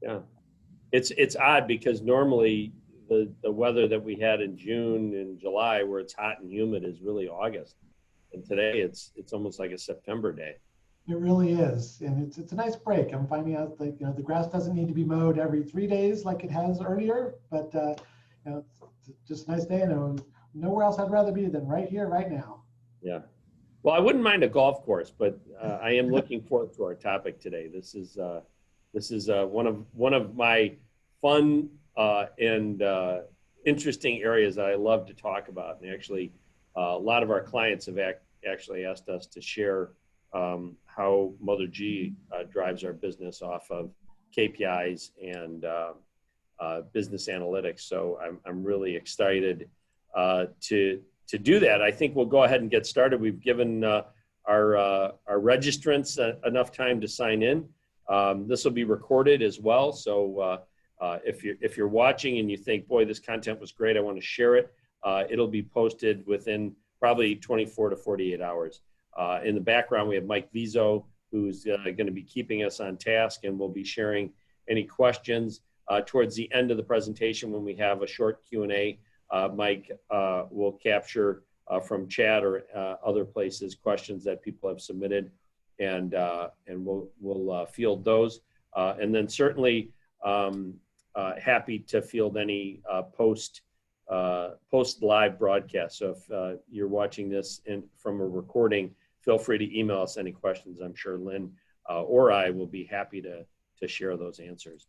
Yeah. It's odd because normally the weather that we had in June and July where it's hot and humid is really August. And today it's almost like a September day. It really is, and it's a nice break. I'm finding out that the grass doesn't need to be mowed every 3 days like it has earlier, but it's just a nice day, and nowhere else I'd rather be than right here, right now. Yeah. Well, I wouldn't mind a golf course, but I am looking forward to our topic today. This is one of my fun and interesting areas that I love to talk about. And actually, a lot of our clients have actually asked us to share how MotherG drives our business off of KPIs and business analytics. So I'm really excited to do that. I think we'll go ahead and get started. We've given our registrants enough time to sign in. This will be recorded as well. So if you're watching and you think, boy, this content was great, I want to share it, it'll be posted within probably 24 to 48 hours. In the background, we have Mike Vizo, who's going to be keeping us on task, and we'll be sharing any questions towards the end of the presentation when we have a short Q&A. Mike will capture from chat or other places questions that people have submitted, and we'll field those. And then certainly happy to field any post live broadcast. So if you're watching this from a recording, feel free to email us any questions. I'm sure Lynn or I will be happy to share those answers.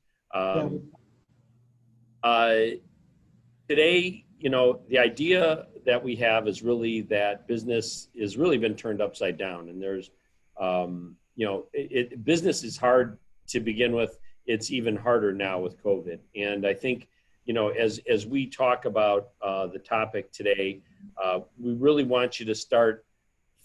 Today, the idea that we have is really that business has really been turned upside down, and there's, business is hard to begin with. It's even harder now with COVID. And I think, as we talk about the topic today, we really want you to start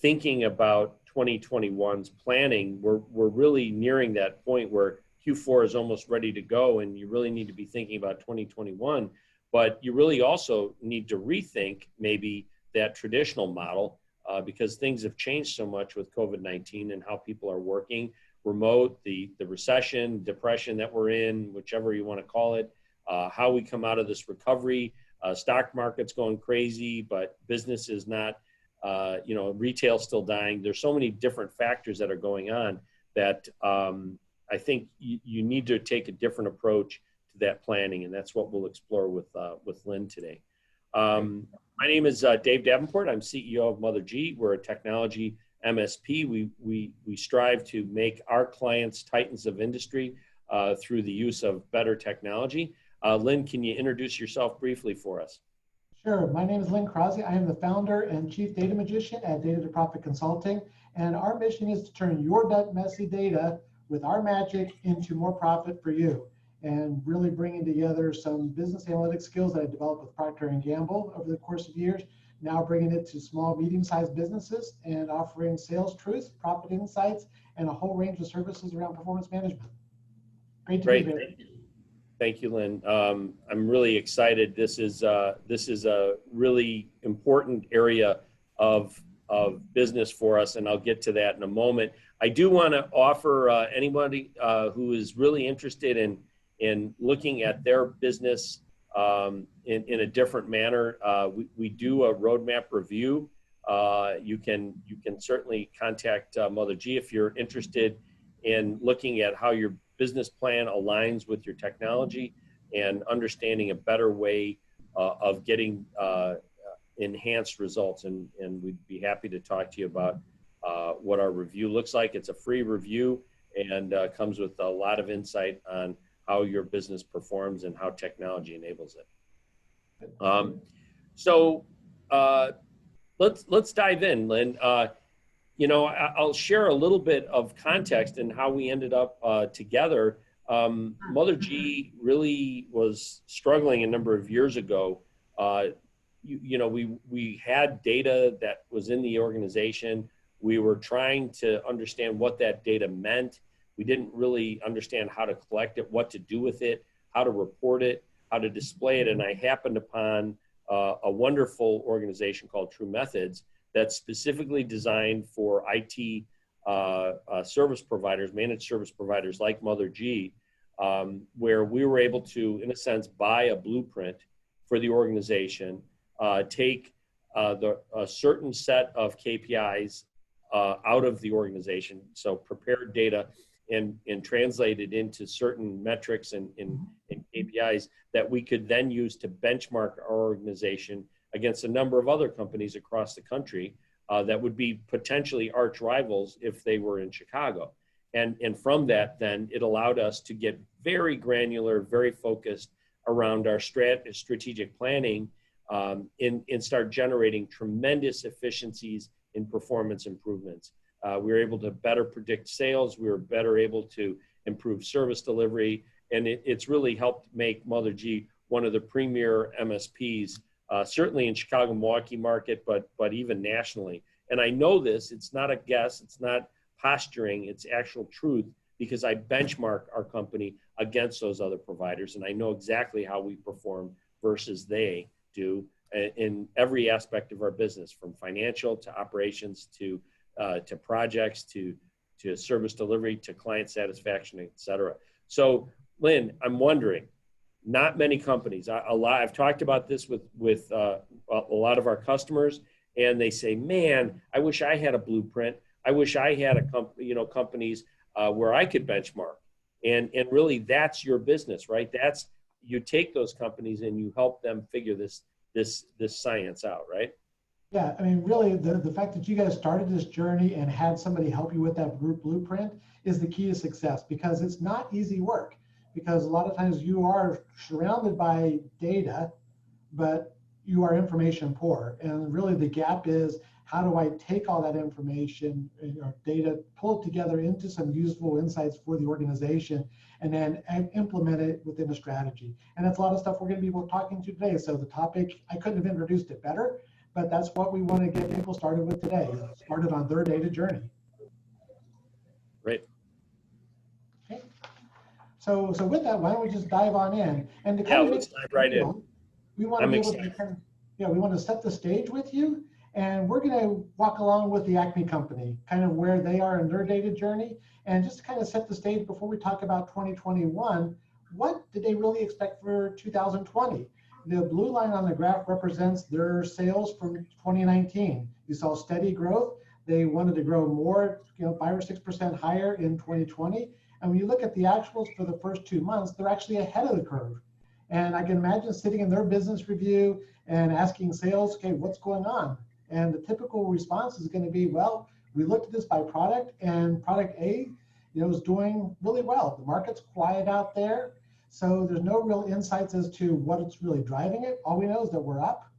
thinking about 2021's planning. We're really nearing that point where Q4 is almost ready to go, and you really need to be thinking about 2021. But you really also need to rethink maybe that traditional model because things have changed so much with COVID-19 and how people are working remote, the recession, depression that we're in, whichever you want to call it, how we come out of this recovery. Stock market's going crazy, but business is not, retail still dying. There's so many different factors that are going on that I think you need to take a different approach to that planning, and that's what we'll explore with Lynn today. My name is Dave Davenport. I'm CEO of MotherG. We're a technology MSP. We strive to make our clients titans of industry through the use of better technology. Lynn, can you introduce yourself briefly for us? Sure. My name is Lynn Corazzi. I am the founder and chief data magician at Data to Profit Consulting. And our mission is to turn your messy data with our magic into more profit for you, and really bringing together some business analytics skills that I developed with Procter & Gamble over the course of years, now bringing it to small, medium-sized businesses and offering sales truths, profit insights, and a whole range of services around performance management. Great to be here. Thank you, Lynn. I'm really excited. This is a really important area of business for us, and I'll get to that in a moment. I do want to offer anybody who is really interested in looking at their business in a different manner. We do a roadmap review. You can certainly contact MotherG if you're interested in looking at how your business plan aligns with your technology and understanding a better way of getting enhanced results. And we'd be happy to talk to you about what our review looks like. It's a free review and comes with a lot of insight on how your business performs and how technology enables it. So let's dive in, Lynn. I'll share a little bit of context and how we ended up together. MotherG really was struggling a number of years ago. We had data that was in the organization. We were trying to understand what that data meant. We didn't really understand how to collect it, what to do with it, how to report it, how to display it. And I happened upon a wonderful organization called True Methods that's specifically designed for IT service providers, managed service providers like MotherG, where we were able to, in a sense, buy a blueprint for the organization, take a certain set of KPIs out of the organization, so prepared data and translate it into certain metrics and KPIs that we could then use to benchmark our organization against a number of other companies across the country that would be potentially arch rivals if they were in Chicago. And from that, then it allowed us to get very granular, very focused around our strategic planning and start generating tremendous efficiencies in performance improvements. We were able to better predict sales. We were better able to improve service delivery. And it's really helped make MotherG one of the premier MSPs, certainly in Chicago, Milwaukee market, but even nationally. And I know this, it's not a guess, it's not posturing, it's actual truth, because I benchmark our company against those other providers. And I know exactly how we perform versus they do in every aspect of our business, from financial to operations to projects to service delivery to client satisfaction, et cetera. So, Lynn, I'm wondering, not many companies, I've talked about this with a lot of our customers, and they say, man, I wish I had a blueprint. I wish I had companies where I could benchmark. And really, that's your business, right? That's, you take those companies and you help them figure this science out, right? Yeah, I mean, really, the fact that you guys started this journey and had somebody help you with that group blueprint is the key to success, because it's not easy work. Because a lot of times you are surrounded by data, but you are information poor. And really the gap is, how do I take all that information or data, pull it together into some useful insights for the organization, and then implement it within a strategy. And that's a lot of stuff we're going to be talking to today. So the topic, I couldn't have introduced it better, but that's what we want to get people started with today, started on their data journey. Right. Okay. So with that, why don't we just dive on in? And to kind of let's dive right in. We want to be able to kind of, we want to set the stage with you, and we're going to walk along with the Acme company, kind of where they are in their data journey, and just to kind of set the stage before we talk about 2021. What did they really expect for 2020? The blue line on the graph represents their sales from 2019. You saw steady growth. They wanted to grow more, 5 or 6% higher in 2020. And when you look at the actuals for the first 2 months, they're actually ahead of the curve. And I can imagine sitting in their business review and asking sales, okay, what's going on? And the typical response is going to be, well, we looked at this by product, and product A, is doing really well. The market's quiet out there, so there's no real insights as to what's really driving it. All we know is that we're up.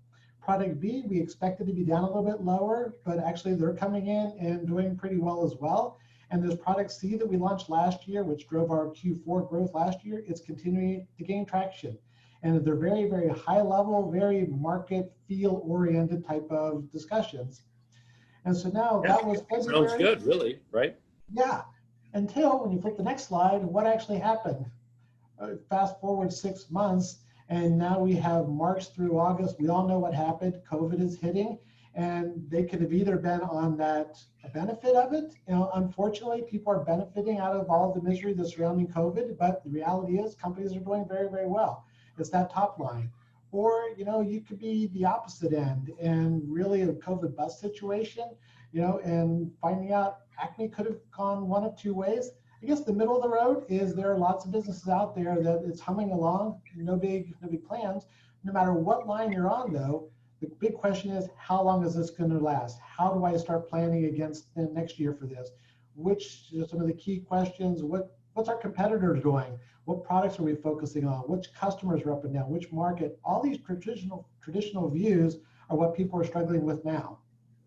Product B, we expected to be down a little bit lower, but actually they're coming in and doing pretty well as well. And there's product C that we launched last year, which drove our Q4 growth last year. It's continuing to gain traction. And they're very, very high level, very market feel oriented type of discussions. And so now that was February. Sounds good, really, right? Yeah. Until when you flip the next slide, what actually happened? Fast forward 6 months, and now we have March through August. We all know what happened. COVID is hitting. And they could have either been on that benefit of it. Unfortunately, people are benefiting out of all the misery that's surrounding COVID, but the reality is companies are doing very, very well. It's that top line. Or, you could be the opposite end and really a COVID bust situation, and finding out Acme could have gone one of two ways. I guess the middle of the road is there are lots of businesses out there that it's humming along, no big plans. No matter what line you're on, though, the big question is, how long is this going to last? How do I start planning against the next year for this? Which are some of the key questions? What's our competitors doing? What products are we focusing on? Which customers are up and down? Which market? All these traditional views are what people are struggling with now.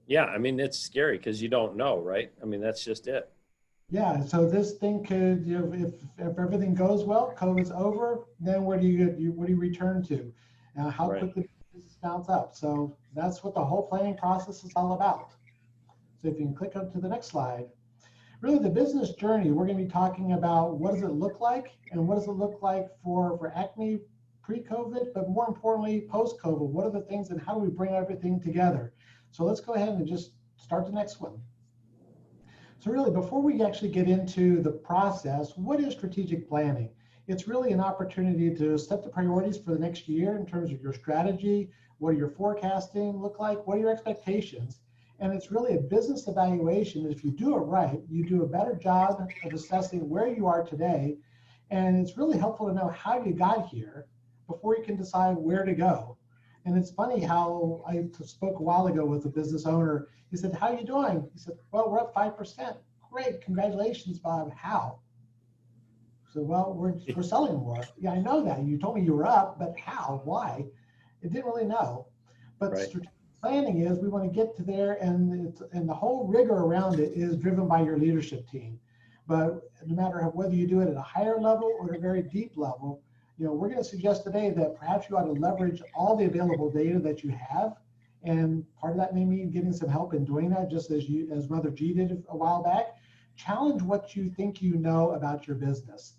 Yeah, I mean, it's scary because you don't know, right? I mean, that's just it. Yeah, so this thing could, if everything goes well, COVID's over, then where do you return to? How quickly does this bounce up? So that's what the whole planning process is all about. So if you can click up to the next slide. Really, the business journey, we're going to be talking about what does it look like, and what does it look like for Acme pre-COVID, but more importantly, post-COVID. What are the things, and how do we bring everything together? So let's go ahead and just start the next one. So really, before we actually get into the process, what is strategic planning? It's really an opportunity to set the priorities for the next year in terms of your strategy, what your forecasting look like, what are your expectations. And it's really a business evaluation. If you do it right, you do a better job of assessing where you are today. And it's really helpful to know how you got here before you can decide where to go. And it's funny how I spoke a while ago with a business owner. He said, "How are you doing?" He said, "Well, we're up 5%. Great, congratulations, Bob. How?" So, "Well, we're selling more." "Yeah, I know that. You told me you were up, but how? Why?" It didn't really know. But Right. strategic planning is we want to get to there, and the whole rigor around it is driven by your leadership team. But no matter whether you do it at a higher level or at a very deep level, we're going to suggest today that perhaps you ought to leverage all the available data that you have. And part of that may mean getting some help in doing that, just as MotherG did a while back. Challenge what you think you know about your business.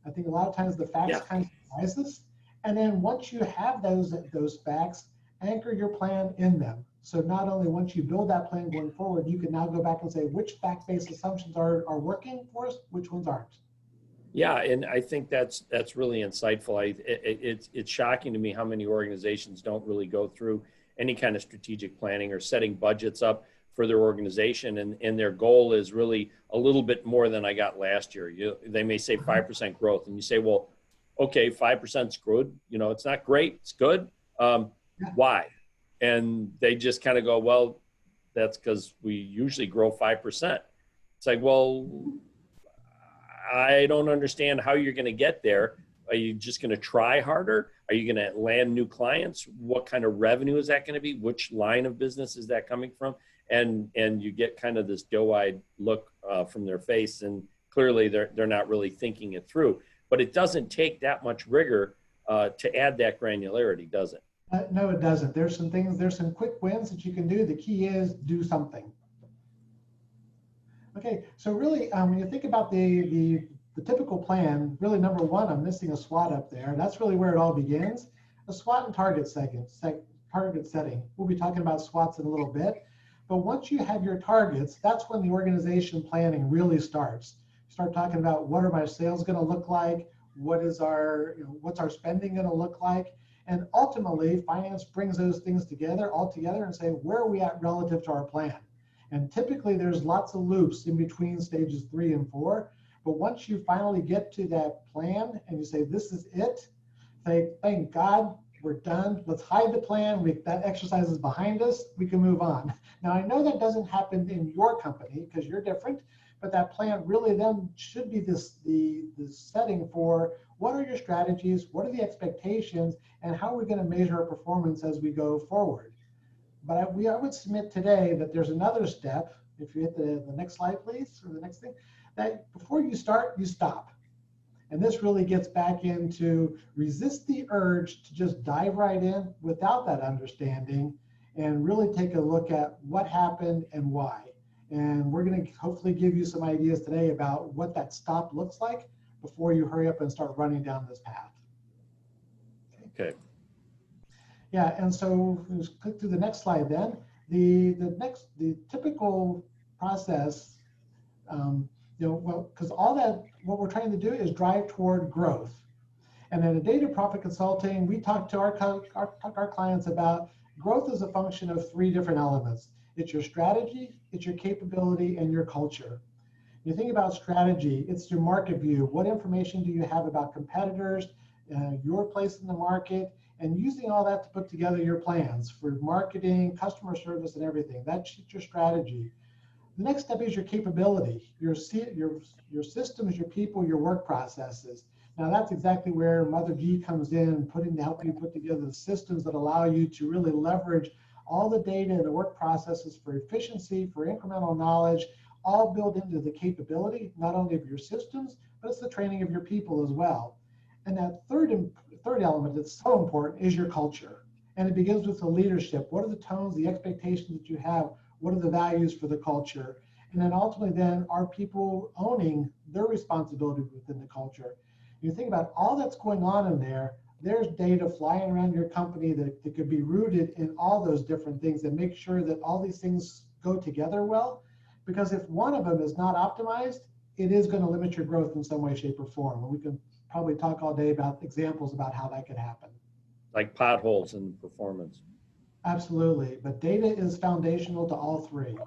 I think a lot of times the facts kind of surprise us. And then once you have those facts, anchor your plan in them. So not only once you build that plan going forward, you can now go back and say which fact-based assumptions are working for us, which ones aren't. Yeah, and I think that's really insightful. It's shocking to me how many organizations don't really go through any kind of strategic planning or setting budgets up for their organization, and their goal is really a little bit more than I got last year. They may say 5% growth, and you say, well, okay, 5% is good. It's not great, it's good. Why? And they just kind of go, well, that's because we usually grow 5%. It's like, well, I don't understand how you're going to get there. Are you just going to try harder? Are you going to land new clients? What kind of revenue is that going to be? Which line of business is that coming from? And you get kind of this doe-eyed look from their face, and clearly they're not really thinking it through. But it doesn't take that much rigor to add that granularity, does it? No, it doesn't. There's some quick wins that you can do. The key is do something. Okay, so really, when you think about the typical plan, really number one, I'm missing a SWOT up there. That's really where it all begins. A SWOT and target setting. We'll be talking about SWOTs in a little bit. But once you have your targets, that's when the organization planning really starts. You start talking about what are my sales going to look like? What's our spending going to look like? And ultimately, finance brings those things all together and say, where are we at relative to our plan? And typically there's lots of loops in between stages 3 and 4. But once you finally get to that plan and you say, this is it, say, thank God, we're done. Let's hide the plan. That exercise is behind us. We can move on. Now, I know that doesn't happen in your company because you're different, but that plan really then should be the setting for what are your strategies, what are the expectations, and how are we going to measure our performance as we go forward. But I would submit today that there's another step. If you hit the next slide, please, or the next thing, that before you start, you stop. And this really gets back into resist the urge to just dive right in without that understanding and really take a look at what happened and why. And we're going to hopefully give you some ideas today about what that stop looks like before you hurry up and start running down this path. Okay. Yeah, and so let's click through the next slide then. The typical process, because what we're trying to do is drive toward growth. And in a data profit consulting, we talk to our clients about growth as a function of 3 different elements. It's your strategy, it's your capability, and your culture. You think about strategy, it's your market view. What information do you have about competitors, your place in the market, and using all that to put together your plans for marketing, customer service, and everything. That's your strategy. The next step is your capability, your systems, your people, your work processes. Now that's exactly where MotherG comes in, to help you put together the systems that allow you to really leverage all the data and the work processes for efficiency, for incremental knowledge, all built into the capability, not only of your systems, but it's the training of your people as well. And that third element that's so important is your culture. And it begins with the leadership. What are the tones, the expectations that you have? What are the values for the culture? And then ultimately then are people owning their responsibility within the culture? You think about all that's going on in there, there's data flying around your company that could be rooted in all those different things and make sure that all these things go together well. Because if one of them is not optimized, it is going to limit your growth in some way, shape, or form. And we can probably talk all day about examples about how that could happen. Like potholes in performance. Absolutely, but data is foundational to all three.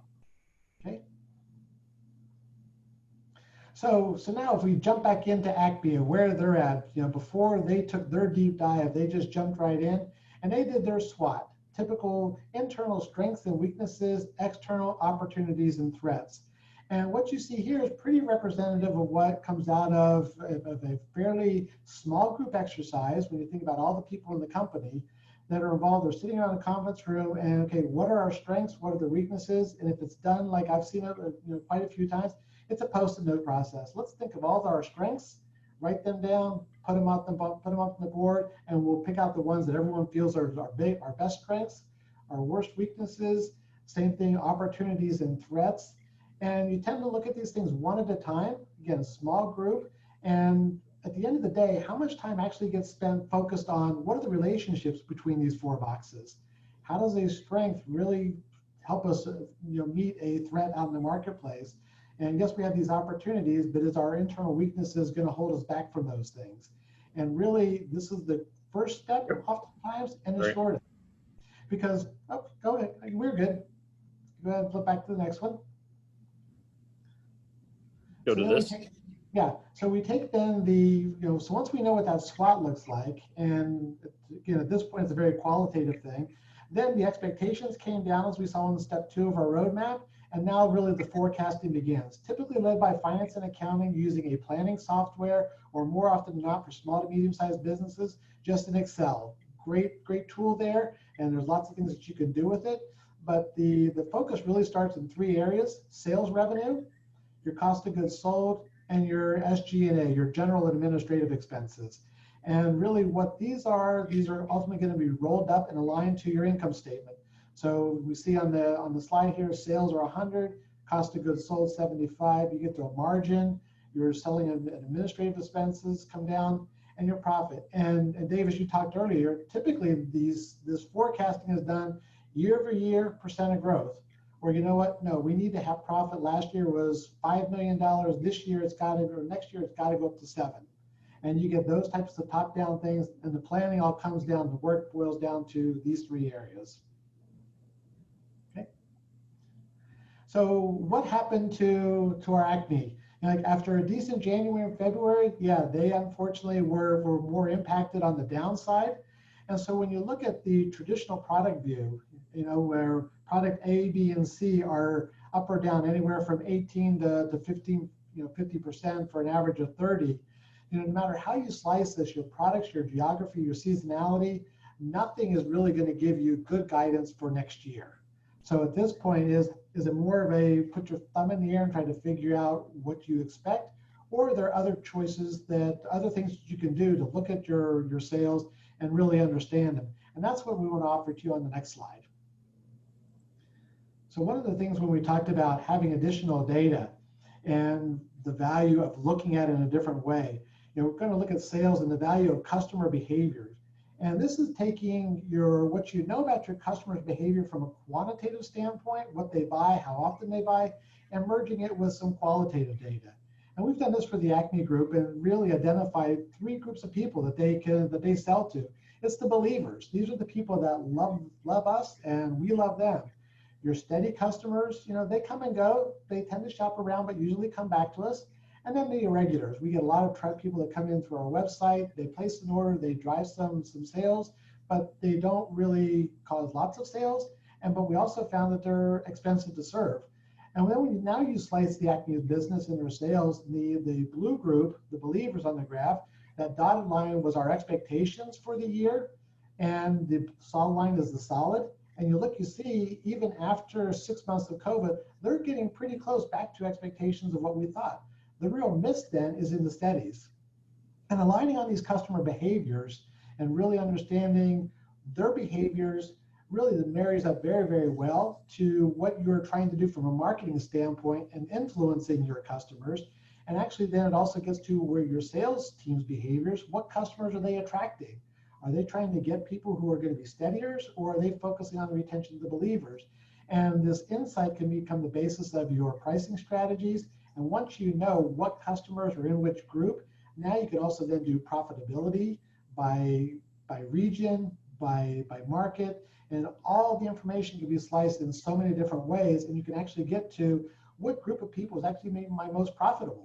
Okay. So now if we jump back into Acme, where they're at, before they took their deep dive, they just jumped right in and they did their SWOT, typical internal strengths and weaknesses, external opportunities and threats. And what you see here is pretty representative of what comes out of a fairly small group exercise when you think about all the people in the company that are involved. They're sitting around a conference room and, okay, what are our strengths? What are the weaknesses? And if it's done like I've seen it quite a few times, it's a post-it note process. Let's think of all of our strengths, write them down, put them up on the board, and we'll pick out the ones that everyone feels are our best strengths, our worst weaknesses, same thing, opportunities and threats. And you tend to look at these things one at a time, again, a small group. And at the end of the day, how much time actually gets spent focused on what are the relationships between these four boxes? How does a strength really help us meet a threat out in the marketplace? And yes, we have these opportunities, but is our internal weaknesses going to hold us back from those things? And really, this is the first step oftentimes and the shortest. Because, go ahead, we're good. Go ahead and flip back to the next one. Go to this. So we take then so once we know what that SWOT looks like, and again, at this point, it's a very qualitative thing, then the expectations came down as we saw in step 2 of our roadmap, and now really the forecasting begins, typically led by finance and accounting using a planning software, or more often than not for small to medium-sized businesses, just in Excel. Great tool there, and there's lots of things that you can do with it, but the focus really starts in 3 areas: sales revenue, your cost of goods sold, and your SG&A, your general and administrative expenses. And really what these are ultimately going to be rolled up and aligned to your income statement. So we see on the slide here, sales are 100, cost of goods sold 75, you get to a margin, your selling and administrative expenses come down, and your profit. And Dave, as you talked earlier, typically this forecasting is done year over year, percent of growth. Or you know what? No, we need to have profit. Last year was $5 million. This year or next year it's got to go up to 7. And you get those types of top-down things, and the planning all comes down. The work boils down to these 3 areas. Okay. So what happened to our Acme? Like after a decent January and February, yeah, they unfortunately were more impacted on the downside. And so when you look at the traditional product view, where product A, B, and C are up or down anywhere from 18 to 15, 50% for an average of 30, no matter how you slice this, your products, your geography, your seasonality, nothing is really going to give you good guidance for next year. So at this point, is it more of a put your thumb in the air and try to figure out what you expect, or are there other choices other things that you can do to look at your sales and really understand them? And that's what we want to offer to you on the next slide. So one of the things when we talked about having additional data and the value of looking at it in a different way, we're going to look at sales and the value of customer behaviors. And this is taking what you know about your customer's behavior from a quantitative standpoint, what they buy, how often they buy, and merging it with some qualitative data. And we've done this for the Acme group and really identified 3 groups of people that they sell to. It's the believers. These are the people that love us and we love them. Your steady customers, they come and go. They tend to shop around, but usually come back to us. And then the irregulars. We get a lot of people that come in through our website. They place an order, they drive some sales, but they don't really cause lots of sales. But we also found that they're expensive to serve. And then now you slice the Acme business and their sales, the blue group, the believers on the graph, that dotted line was our expectations for the year, and the solid line is the solid. And you see, even after 6 months of COVID, they're getting pretty close back to expectations of what we thought. The real miss then is in the steadies. And aligning on these customer behaviors and really understanding their behaviors really marries up very, very well to what you're trying to do from a marketing standpoint and influencing your customers. And actually then it also gets to where your sales team's behaviors, what customers are they attracting? Are they trying to get people who are going to be steadiers, or are they focusing on the retention of the believers? And this insight can become the basis of your pricing strategies. And once you know what customers are in which group, Now you can also then do profitability by region, by market, and all the information can be sliced in so many different ways, and you can actually get to what group of people is actually maybe my most profitable.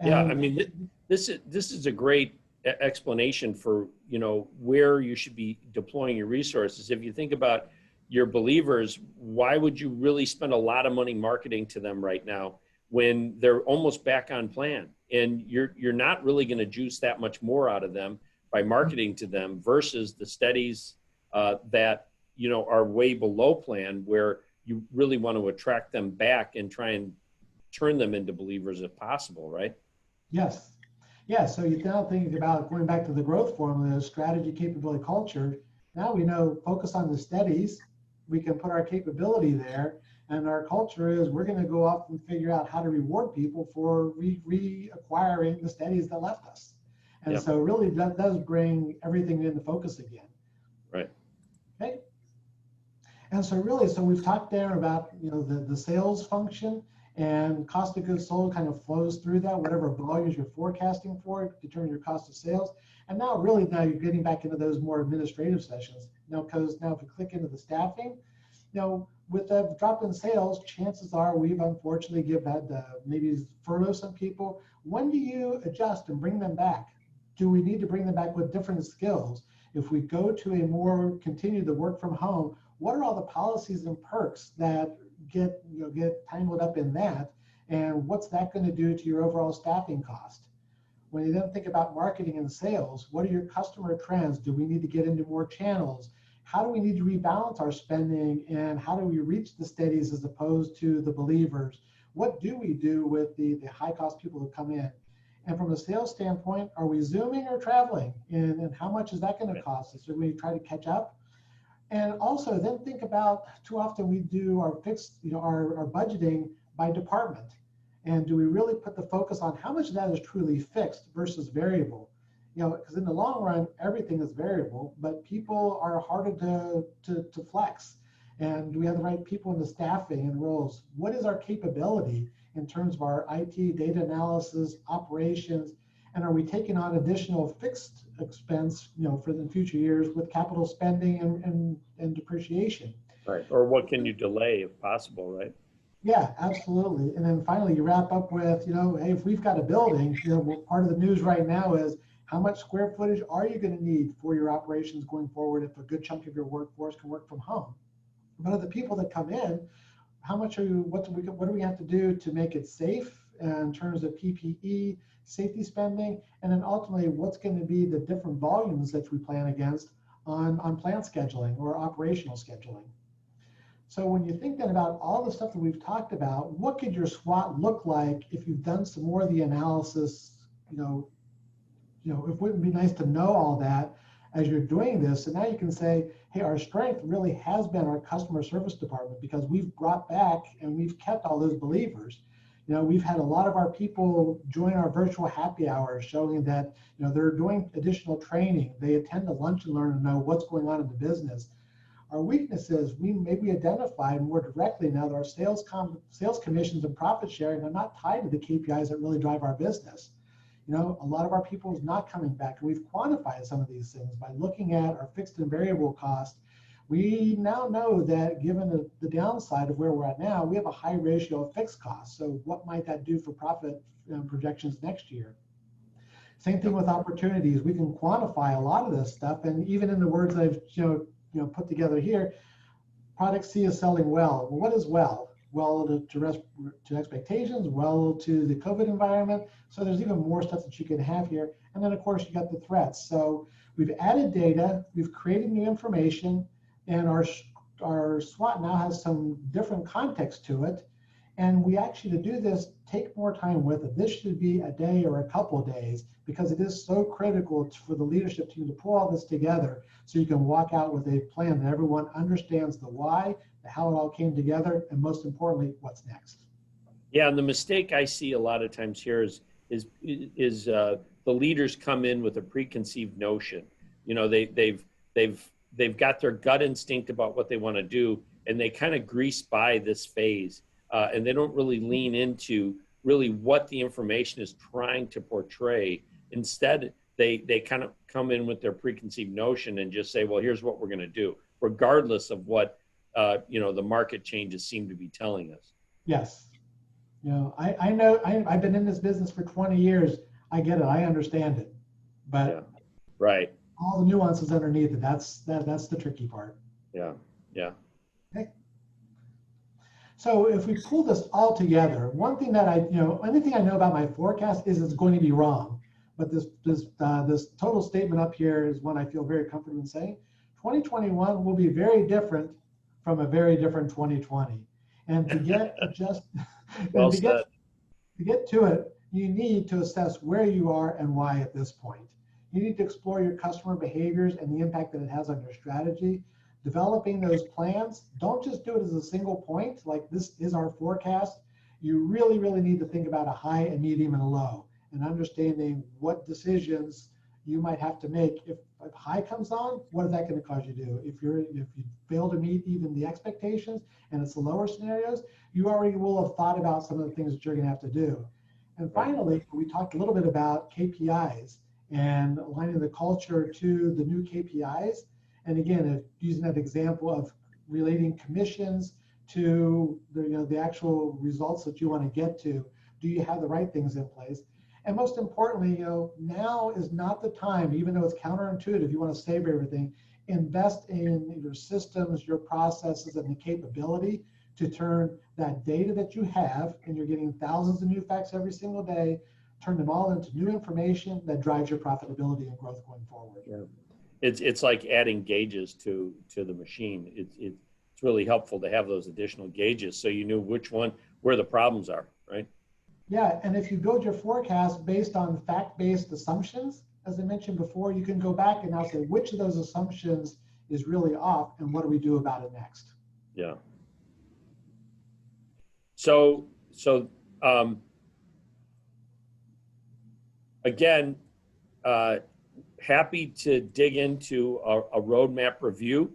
Yeah, And I mean, this is a great explanation for, where you should be deploying your resources. If you think about your believers, why would you really spend a lot of money marketing to them right now when they're almost back on plan? And you're not really going to juice that much more out of them by marketing to them versus the studies that are way below plan, where you really want to attract them back and try and turn them into believers if possible, right? yes, yeah. So you now think about going back to the growth formula, strategy, capability, culture. Now we know focus on the studies. We can put our capability there, and our culture is we're going to go off and figure out how to reward people for reacquiring the studies that left us. And Yep. so really that does bring everything into focus again. Right. Okay. And so really, so we've talked there about, the sales function, and cost of goods sold kind of flows through that. Whatever volumes you're forecasting for, determine your cost of sales. And now you're getting back into those more administrative sessions. Because now if we click into the staffing, with the drop in sales, chances are we've unfortunately had maybe furlough some people. When do you adjust and bring them back? Do we need to bring them back with different skills? If we go to continue the work from home, what are all the policies and perks that get tangled up in that? And what's that going to do to your overall staffing cost? When you then think about marketing and sales, what are your customer trends? Do we need to get into more channels? How do we need to rebalance our spending? And how do we reach the steadies as opposed to the believers? What do we do with the high cost people who come in? And from a sales standpoint, are we Zooming or traveling? And how much is that going to cost us? Are we try to catch up? And also then think about, too often we do our fixed, our budgeting by department. And do we really put the focus on how much of that is truly fixed versus variable? Because in the long run, everything is variable, but people are harder to flex. And do we have the right people in the staffing and roles? What is our capability in terms of our IT, data analysis, operations? And are we taking on additional fixed expense, for the future years with capital spending and depreciation? Right. Or what can you delay if possible, right? Yeah, absolutely. And then finally, you wrap up with, hey, if we've got a building, part of the news right now is how much square footage are you going to need for your operations going forward if a good chunk of your workforce can work from home? But of the people that come in, what do we have to do to make it safe in terms of PPE, safety spending, and then ultimately what's going to be the different volumes that we plan against on plant scheduling or operational scheduling. So when you think then about all the stuff that we've talked about, what could your SWOT look like if you've done some more of the analysis? It wouldn't be nice to know all that as you're doing this. And now you can say, hey, our strength really has been our customer service department, because we've brought back and we've kept all those believers. We've had a lot of our people join our virtual happy hours, showing that, they're doing additional training. They attend the lunch and learn to know what's going on in the business. Our weaknesses, we maybe identify more directly now that our sales commissions and profit sharing are not tied to the KPIs that really drive our business. A lot of our people is not coming back, and we've quantified some of these things by looking at our fixed and variable cost. We now know that given the downside of where we're at now, we have a high ratio of fixed costs. So what might that do for profit projections next year? Same thing with opportunities. We can quantify a lot of this stuff, and even in the words I've put together here, product C is selling well. Well, what is well? Well to expectations, well to the COVID environment. So there's even more stuff that you can have here. And then of course you got the threats. So we've added data, we've created new information, and our SWOT now has some different context to it. And we actually, to do this, take more time with it. This should be a day or a couple of days, because it is so critical for the leadership team to pull all this together so you can walk out with a plan that everyone understands the why, the how it all came together, and most importantly, what's next. Yeah, and the mistake I see a lot of times here is the leaders come in with a preconceived notion. They've got their gut instinct about what they want to do, and they kind of grease by this phase, and they don't really lean into really what the information is trying to portray Instead, they kind of come in with their preconceived notion and just say, well, here's what we're going to do, regardless of what the market changes seem to be telling us. Yes. I know I've been in this business for 20 years. I get it. I understand it. But yeah. Right. all the nuances underneath it, that's the tricky part. Yeah. Yeah. Okay. So if we pull this all together, one thing that anything I know about my forecast is it's going to be wrong. But this total statement up here is one I feel very comfortable in saying. 2021 will be very different from a very different 2020. And to get just well to said. get to it, you need to assess where you are and why at this point. You need to explore your customer behaviors and the impact that it has on your strategy. Developing those plans, don't just do it as a single point, like this is our forecast. You really, really need to think about a high, a medium, and a low, and understanding what decisions you might have to make. If high comes on, what is that going to cause you to do? If you fail to meet even the expectations and it's the lower scenarios, you already will have thought about some of the things that you're going to have to do. And finally, we talked a little bit about KPIs and aligning the culture to the new KPIs. And again, using that example of relating commissions to the actual results that you want to get to, do you have the right things in place? And most importantly, now is not the time, even though it's counterintuitive, you want to save everything, invest in your systems, your processes, and the capability to turn that data that you have, and you're getting thousands of new facts every single day, turn them all into new information that drives your profitability and growth going forward. Yeah. It's like adding gauges to the machine. It's really helpful to have those additional gauges so you knew where the problems are, right? Yeah, and if you build your forecast based on fact-based assumptions, as I mentioned before, you can go back and now say which of those assumptions is really off and what do we do about it next? Yeah. So again, happy to dig into a roadmap review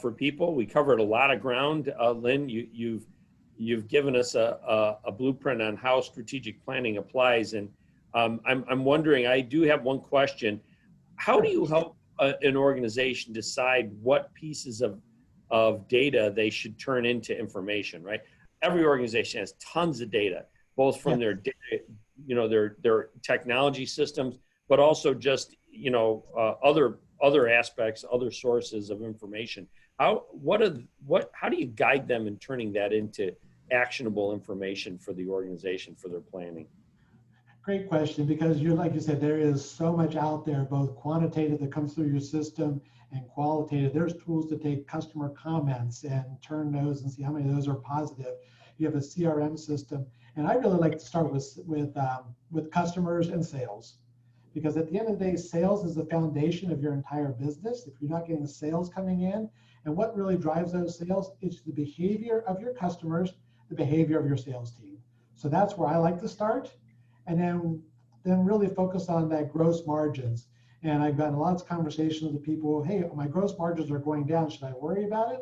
for people. We covered a lot of ground. Lynn, you've given us a blueprint on how strategic planning applies, and I'm wondering. I do have one question. How do you help an organization decide what pieces of data they should turn into information? Right. Every organization has tons of data, both from their data, their technology systems, but also just other aspects, other sources of information. How do you guide them in turning that into actionable information for the organization for their planning? Great question, because like you said, there is so much out there, both quantitative that comes through your system and qualitative. There's tools to take customer comments and turn those and see how many of those are positive. You have a CRM system, and I really like to start with customers and sales, because at the end of the day, sales is the foundation of your entire business. If you're not getting sales coming in, and what really drives those sales is the behavior of your customers, the behavior of your sales team. So that's where I like to start, and then really focus on that gross margins. And I've gotten lots of conversations with people. Hey, my gross margins are going down. Should I worry about it?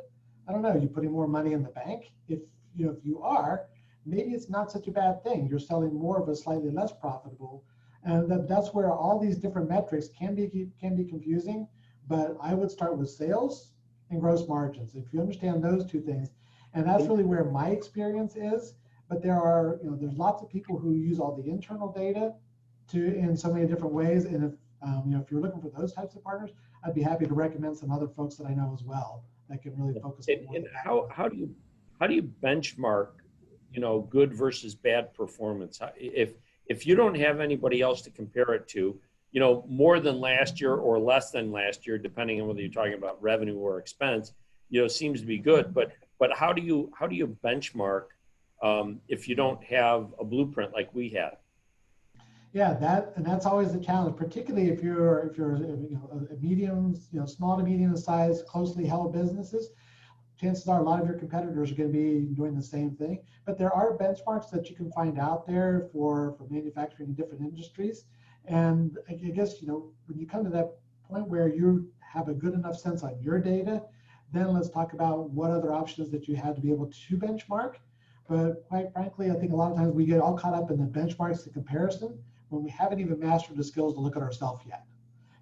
I don't know. You're putting more money in the bank. If you are, maybe it's not such a bad thing. You're selling more of a slightly less profitable. And that's where all these different metrics can be confusing. But I would start with sales and gross margins. If you understand those two things, and that's really where my experience is. But there's lots of people who use all the internal data in so many different ways. And if you're looking for those types of partners, I'd be happy to recommend some other folks that I know as well that can really focus on. And how do you benchmark, good versus bad performance? If you don't have anybody else to compare it to, more than last year or less than last year, depending on whether you're talking about revenue or expense, seems to be good. But how do you benchmark if you don't have a blueprint like we have? Yeah, that's always the challenge, particularly if you're a medium, small to medium sized, closely held businesses. Chances are a lot of your competitors are going to be doing the same thing. But there are benchmarks that you can find out there for manufacturing in different industries. And I guess, when you come to that point where you have a good enough sense on your data, then let's talk about what other options that you have to be able to benchmark. But quite frankly, I think a lot of times we get all caught up in the benchmarks, the comparison, when we haven't even mastered the skills to look at ourselves yet.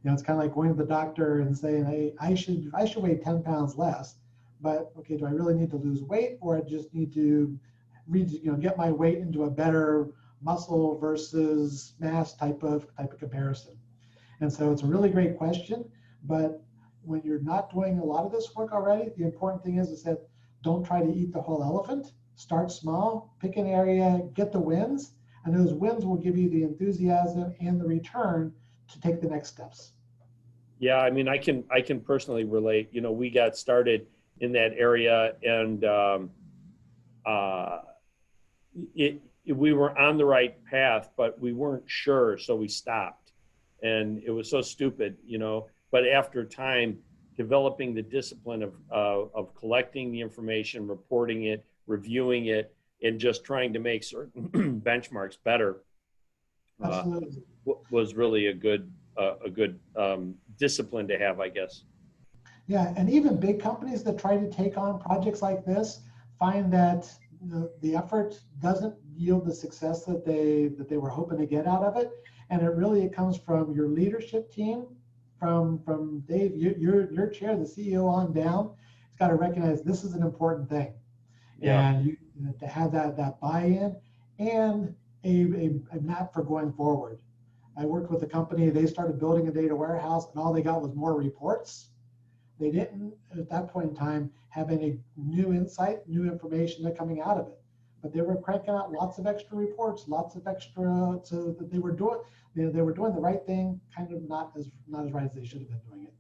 You know, it's kind of like going to the doctor and saying, hey, I should weigh 10 pounds less, but okay, do I really need to lose weight, or I just need to get my weight into a better muscle versus mass type of comparison? And so it's a really great question, but when you're not doing a lot of this work already, the important thing is that don't try to eat the whole elephant. Start small, pick an area, get the wins, and those wins will give you the enthusiasm and the return to take the next steps. Yeah, I mean, I can personally relate. You know, we got started in that area, and we were on the right path, but we weren't sure, so we stopped. And it was so stupid, you know. But after time, developing the discipline of collecting the information, reporting it, reviewing it, and just trying to make certain benchmarks better was really a good discipline to have, I guess. Yeah, and even big companies that try to take on projects like this find that the effort doesn't yield the success that they were hoping to get out of it, and it comes from your leadership team, from Dave, your chair, the CEO on down. It's got to recognize this is an important thing, and to have that buy-in and a map for going forward. I worked with a company, they started building a data warehouse, and all they got was more reports. They didn't, at that point in time, have any new insight, new information coming out of it. But they were cranking out lots of extra reports, lots of extra, so that they were doing the right thing, kind of not as right as they should have been doing it.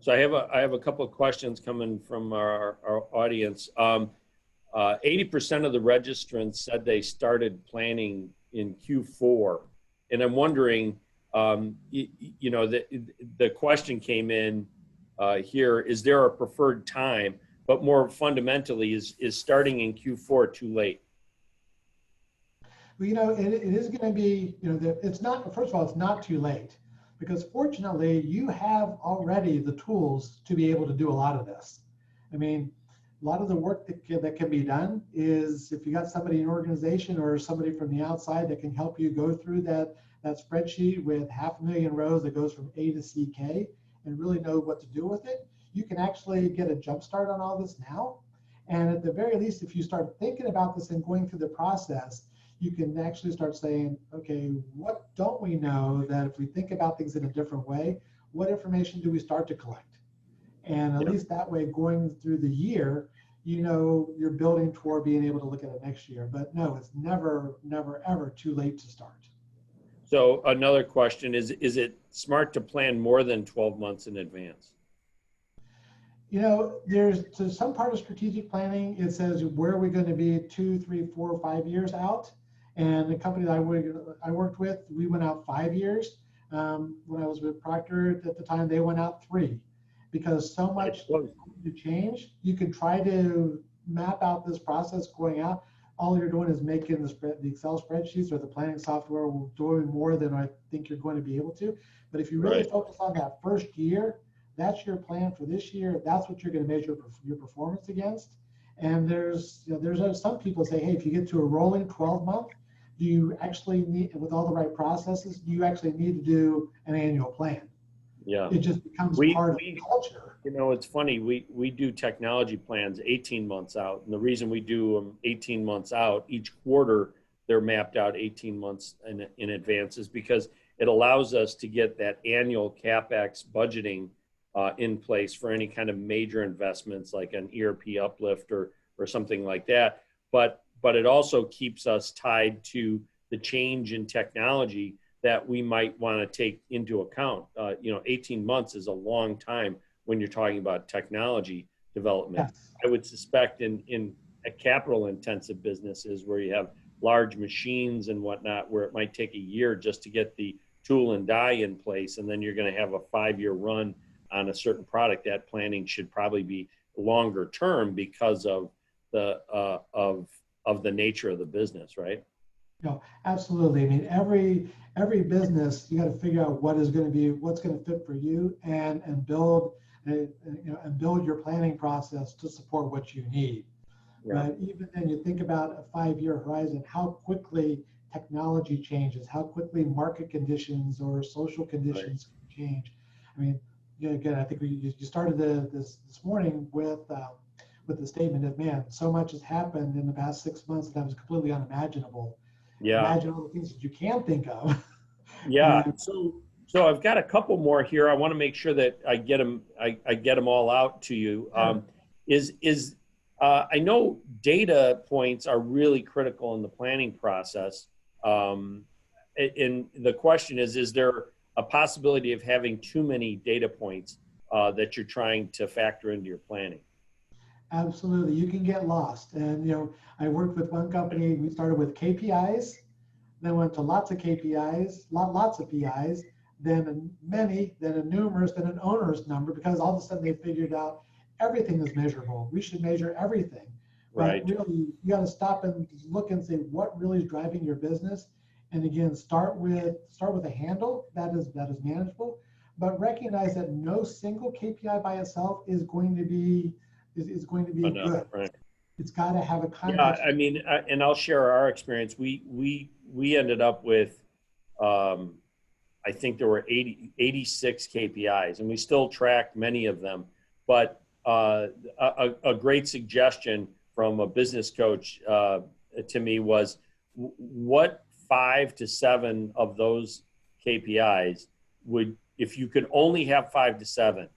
So I have a couple of questions coming from our audience. 80% of the registrants said they started planning in Q4. And I'm wondering, the question came in here, is there a preferred time? But more fundamentally, is starting in Q4 too late? Well, it is going to be, it's not, first of all, it's not too late, because fortunately you have already the tools to be able to do a lot of this. I mean, a lot of the work that can be done is if you got somebody in your organization or somebody from the outside that can help you go through that spreadsheet with 500,000 rows that goes from A to CK and really know what to do with it, you can actually get a jump start on all this now. And at the very least, if you start thinking about this and going through the process, you can actually start saying, okay, what don't we know that if we think about things in a different way, what information do we start to collect? And at least that way, going through the year, you're building toward being able to look at it next year. But no, it's never, ever too late to start. So another question is it smart to plan more than 12 months in advance? There's to some part of strategic planning, it says where are we going to be 2, 3, 4, 5 years out. And the company that I worked with, we went out 5 years. When I was with Procter at the time, they went out 3. Because so much to change, you could try to map out this process going out. All you're doing is making the Excel spreadsheets or the planning software doing more than I think you're going to be able to. But if you really focus on that first year, that's your plan for this year. That's what you're going to measure your performance against. And there's some people say, hey, if you get to a rolling 12-month, do you actually need, with all the right processes, do you actually need to do an annual plan? Yeah, it just becomes part of the culture. It's funny. We do technology plans 18 months out, and the reason we do them 18 months out, each quarter they're mapped out 18 months in advance, is because it allows us to get that annual CapEx budgeting in place for any kind of major investments like an ERP uplift or something like that. But it also keeps us tied to the change in technology that we might want to take into account. 18 months is a long time when you're talking about technology development. Yes. I would suspect in capital-intensive businesses where you have large machines and whatnot, where it might take a year just to get the tool and die in place, and then you're going to have a 5-year run on a certain product. That planning should probably be longer term because of the nature of the business, right? No, absolutely. I mean, every business, you got to figure out what's going to fit for you, and build your planning process to support what you need. Yeah. But even then, you think about a 5-year horizon. How quickly technology changes, how quickly market conditions or social conditions change. I mean, again, I think you started this morning with the statement that, man, so much has happened in the past 6 months that was completely unimaginable. Yeah. Imagine all the things that you can think of. Yeah. And So I've got a couple more here. I want to make sure that I get them. I get them all out to you. I know data points are really critical in the planning process. And the question is there a possibility of having too many data points that you're trying to factor into your planning? absolutely, you can get lost. And I worked with one company. We started with KPIs, then went to lots of KPIs, lots of PIs, then many, then a numerous, then an owner's number, because all of a sudden they figured out everything is measurable. We should measure everything. Right. But really, you got to stop and look and say what really is driving your business. And again, start with a handle that is manageable, but recognize that no single KPI by itself is going to be Enough, good. right. It's got to have a Yeah, context. I mean, and I'll share our experience. We ended up with, I think there were 86 KPIs, and we still tracked many of them. But a great suggestion from a business coach to me was, what 5 to 7 of those KPIs would, if you could only have 5 to 7,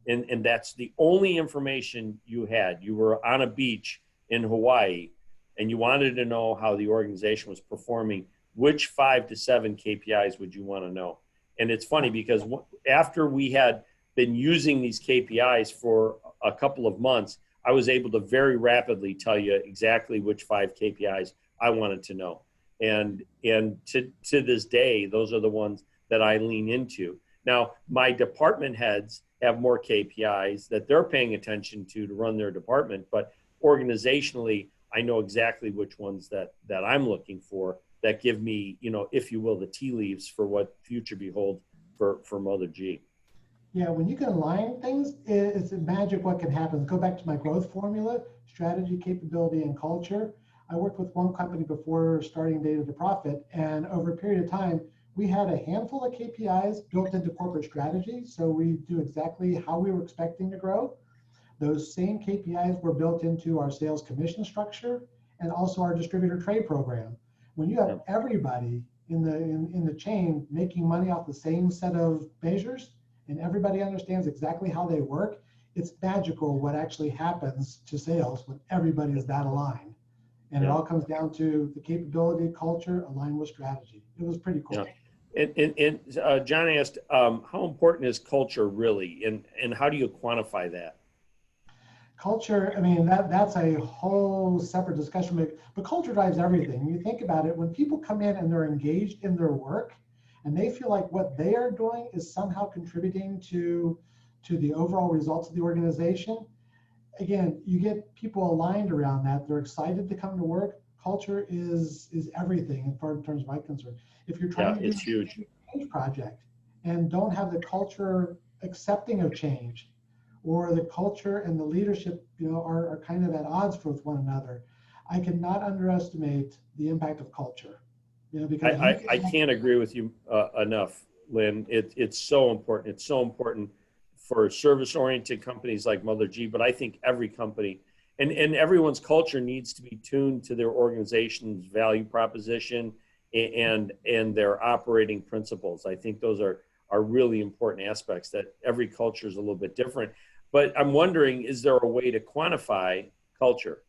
and that's the only information you had. You were on a beach in Hawaii and you wanted to know how the organization was performing. Which 5 to 7 KPIs would you want to know? And it's funny because after we had been using these KPIs for a couple of months, I was able to very rapidly tell you exactly which 5 KPIs I wanted to know. And to this day, those are the ones that I lean into. Now, my department heads have more KPIs that they're paying attention to run their department, but organizationally, I know exactly which ones that I'm looking for that give me, if you will, the tea leaves for what future behold for MotherG. Yeah, when you can align things, it's magic what can happen. Go back to my growth formula: strategy, capability, and culture. I worked with one company before starting Data to Profit, and over a period of time, we had a handful of KPIs built into corporate strategy. So we do exactly how we were expecting to grow. Those same KPIs were built into our sales commission structure and also our distributor trade program. When you have everybody in the chain making money off the same set of measures, and everybody understands exactly how they work, it's magical what actually happens to sales when everybody is that aligned. And it all comes down to the capability, culture, aligned with strategy. It was pretty cool. Yeah. And John asked, how important is culture really, and how do you quantify that? Culture, I mean, that's a whole separate discussion, but culture drives everything. You think about it, when people come in and they're engaged in their work and they feel like what they are doing is somehow contributing to the overall results of the organization, again, you get people aligned around that. They're excited to come to work. Culture is everything in terms of my concern. If you're trying to do it's huge. a change project and don't have the culture accepting of change, or the culture and the leadership, are kind of at odds with one another, I cannot underestimate the impact of culture. Because I can't agree with you enough, Lynn. It's so important. It's so important for service-oriented companies like MotherG, but I think every company and everyone's culture needs to be tuned to their organization's value proposition and their operating principles. I think those are really important aspects that every culture is a little bit different. But I'm wondering, is there a way to quantify culture?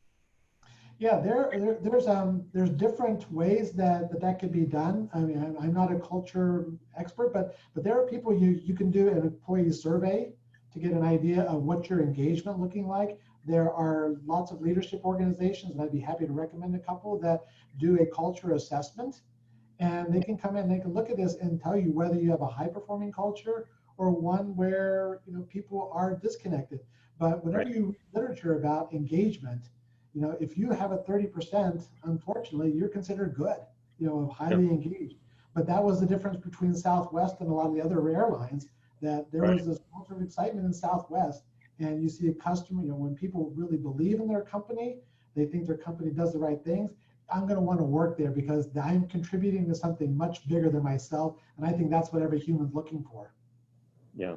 Yeah, there's different ways that could be done. I mean, I'm not a culture expert, but there are people you can do an employee survey to get an idea of what your engagement looking like. There are lots of leadership organizations, and I'd be happy to recommend a couple that do a culture assessment, and they can come in, they can look at this and tell you whether you have a high performing culture or one where people are disconnected. But whenever you read literature about engagement, if you have a 30%, unfortunately, you're considered good, highly engaged. But that was the difference between Southwest and a lot of the other airlines, that there was this culture of excitement in Southwest. And you see a customer, when people really believe in their company, they think their company does the right things, I'm going to want to work there because I'm contributing to something much bigger than myself. And I think that's what every human's looking for. Yeah.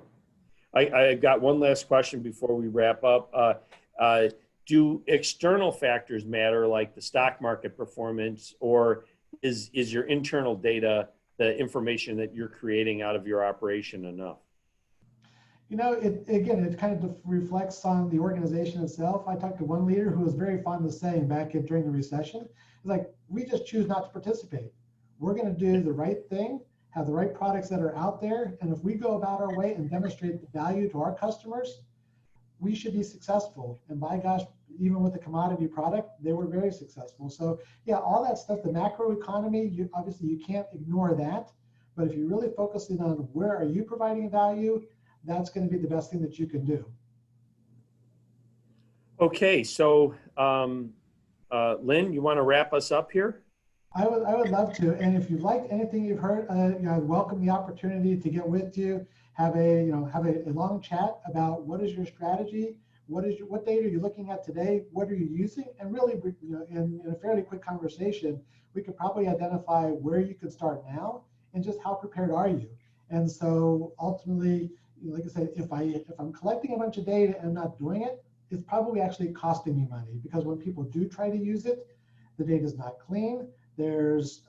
I got one last question before we wrap up. Do external factors matter, like the stock market performance, or is your internal data, the information that you're creating out of your operation, enough? You know, it kind of reflects on the organization itself. I talked to one leader who was very fond of saying during the recession, it's like, we just choose not to participate. We're going to do the right thing, have the right products that are out there. And if we go about our way and demonstrate the value to our customers, we should be successful. And by gosh, even with the commodity product, they were very successful. So yeah, all that stuff, the macro economy, obviously you can't ignore that. But if you're really focusing on where are you providing value, that's going to be the best thing that you can do. Okay, so Lynn, you want to wrap us up here? I would love to. And if you've liked anything you've heard, I welcome the opportunity to get with you, have a long chat about what is your strategy, what data are you looking at today, what are you using, and really, in a fairly quick conversation, we could probably identify where you could start now and just how prepared are you. And so ultimately, like I said, if I'm collecting a bunch of data and not doing it, it's probably actually costing me money, because when people do try to use it, the data is not clean. It's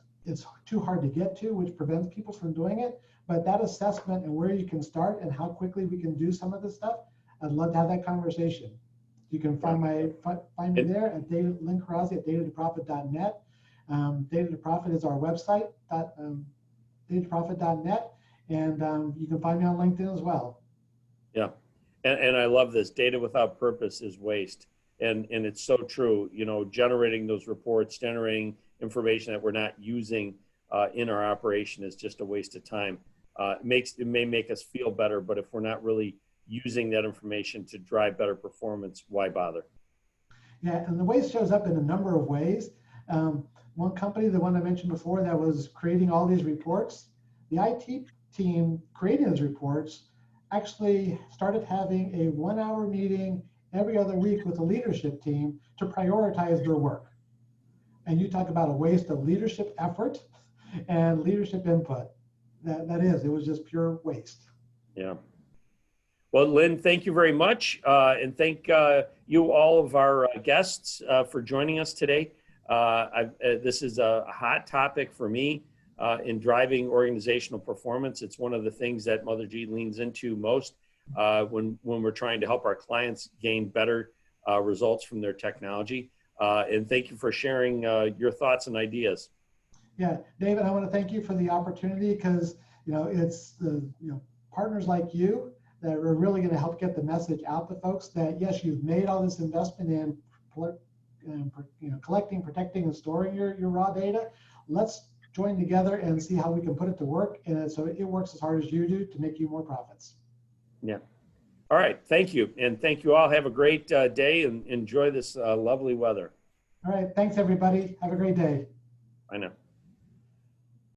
too hard to get to, which prevents people from doing it. But that assessment and where you can start and how quickly we can do some of this stuff, I'd love to have that conversation. You can find me there at Lynn Corazzi at datatoprofit.net. Data to Profit is our website, datatoprofit.net, and you can find me on LinkedIn as well. Yeah, and I love this. Data without purpose is waste, and it's so true. You know, generating those reports, generating information that we're not using in our operation is just a waste of time. It may make us feel better, but if we're not really using that information to drive better performance, why bother? Yeah, and the waste shows up in a number of ways. One company, the one I mentioned before, that was creating all these reports, the IT team creating those reports actually started having a 1-hour meeting every other week with the leadership team to prioritize their work. And you talk about a waste of leadership effort and leadership input. It was just pure waste. Yeah. Well, Lynn, thank you very much. And thank you, all of our guests, for joining us today. This is a hot topic for me in driving organizational performance. It's one of the things that MotherG leans into most when we're trying to help our clients gain better results from their technology. And thank you for sharing your thoughts and ideas. Yeah, David, I want to thank you for the opportunity, because it's the partners like you that are really going to help get the message out to folks that yes, you've made all this investment in collecting, protecting, and storing your raw data. Let's join together and see how we can put it to work, and so it works as hard as you do to make you more profits. Yeah. All right. Thank you. And thank you all. Have a great day and enjoy this lovely weather. All right. Thanks, everybody. Have a great day. Bye now.